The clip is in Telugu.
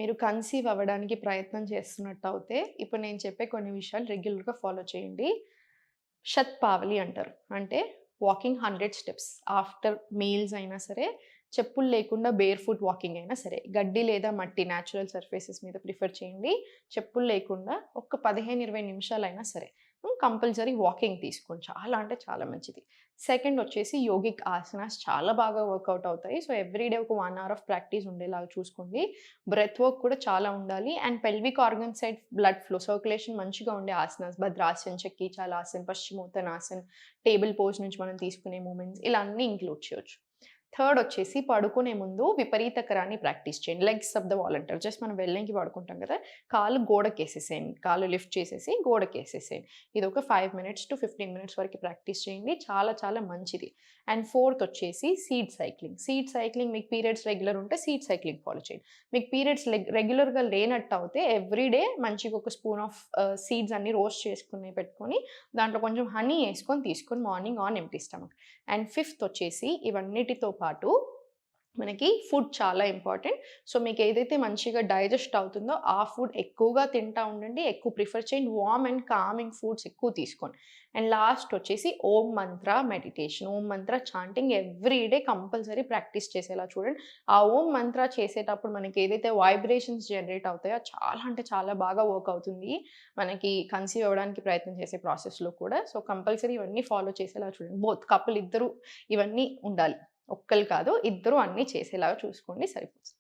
మీరు కన్సీవ్ అవ్వడానికి ప్రయత్నం చేస్తున్నట్టయితే, ఇప్పుడు నేను చెప్పే కొన్ని విషయాలు రెగ్యులర్‌గా ఫాలో చేయండి. శతపావలి అంటారు. అంటే వాకింగ్ 100 స్టెప్స్. ఆఫ్టర్ మీల్స్ అయినా సరే, చెప్పులు లేకుండా బేర్ ఫుట్ వాకింగ్ అయినా సరే, గడ్డి లేదా మట్టి న్యాచురల్ సర్ఫేసెస్ మీద ప్రిఫర్ చేయండి. చెప్పులు లేకుండా ఒక 15, 20 నిమిషాలైనా సరే కంపల్సరీ వాకింగ్ తీసుకోండి. చాలా అంటే చాలా మంచిది. సెకండ్ వచ్చేసి యోగిక్ ఆసనాస్ చాలా బాగా వర్కౌట్ అవుతాయి. సో, ఎవ్రీ డే ఒక 1 అవర్ ఆఫ్ ప్రాక్టీస్ ఉండేలాగా చూసుకోండి. బ్రెత్ వర్క్ కూడా చాలా ఉండాలి. And pelvic organ side blood flow, circulation మంచిగా ఉండే ఆసనాస్ భద్రాసన్, చక్రీచాలాసన్, పశ్చిమోత్తనాసన్, టేబుల్ పోజ్ నుంచి మనం తీసుకునే మూవ్‌మెంట్స్ ఇలా అన్నీ ఇంక్లూడ్ చేయొచ్చు. థర్డ్ వచ్చేసి పడుకునే ముందు విపరీతకరాన్ని ప్రాక్టీస్ చేయండి. లెగ్స్ అప్ ద వాల్ అంటారు. జస్ట్ మనం వెల్లెంకి పడుకుంటాం కదా! కాళ్ళు గోడకేసేసేయండి. కాళ్ళు లిఫ్ట్ చేసేసి గోడకేసేసేయండి. ఇదొక 5 మినిట్స్ టు 15 మినిట్స్ వరకు ప్రాక్టీస్ చేయండి. చాలా చాలా మంచిది. అండ్ ఫోర్త్ వచ్చేసి సీడ్ సైక్లింగ్. సీడ్ సైక్లింగ్ మీకు పీరియడ్స్ రెగ్యులర్ ఉంటే సీడ్ సైక్లింగ్ ఫాలో చేయండి. మీకు పీరియడ్స్ రెగ్యులర్‌గా లేనట్టయితే ఎవ్రీ డే మంచిగా ఒక స్పూన్ ఆఫ్ సీడ్స్ అన్నీ రోస్ట్ చేసుకొని పెట్టుకొని, దాంట్లో కొంచెం హనీ యేసుకొని తీసుకొని morning on empty stomach. And fifth వచ్చేసి ఇవన్నిటితో పాటు మనకి ఫుడ్ చాలా ఇంపార్టెంట్. సో, మీకేదైతే మంచిగా డైజెస్ట్ అవుతుందో ఆ ఫుడ్ ఎక్కువగా తింటా ఉండండి. ఎక్కువ ప్రిఫర్ చేయండి. వార్మ్ అండ్ కామింగ్ ఫుడ్స్ ఎక్కువ తీసుకోండి. అండ్ లాస్ట్ వచ్చేసి ఓం మంత్ర మెడిటేషన్. ఓం మంత్ర chanting every day compulsory practice చేసేలా చూడండి. ఆ ఓం మంత్ర చేసేటప్పుడు మనకి ఏదైతే వైబ్రేషన్స్ జనరేట్ అవుతాయో చాలా అంటే చాలా బాగా వర్క్ అవుతుంది. మనకి కన్సీవ్ అవ్వడానికి ప్రయత్నం చేసే ప్రాసెస్‌లో కూడా. సో, కంపల్సరీ ఇవన్నీ ఫాలో చేసేలా చూడండి. బోత్ కపుల్ ఇద్దరు ఇవన్నీ ఉండాలి. ఒక్కళ్ళు కాదు, ఇద్దరు అన్నీ చేసేలాగా చూసుకోండి సరిపోతుంది.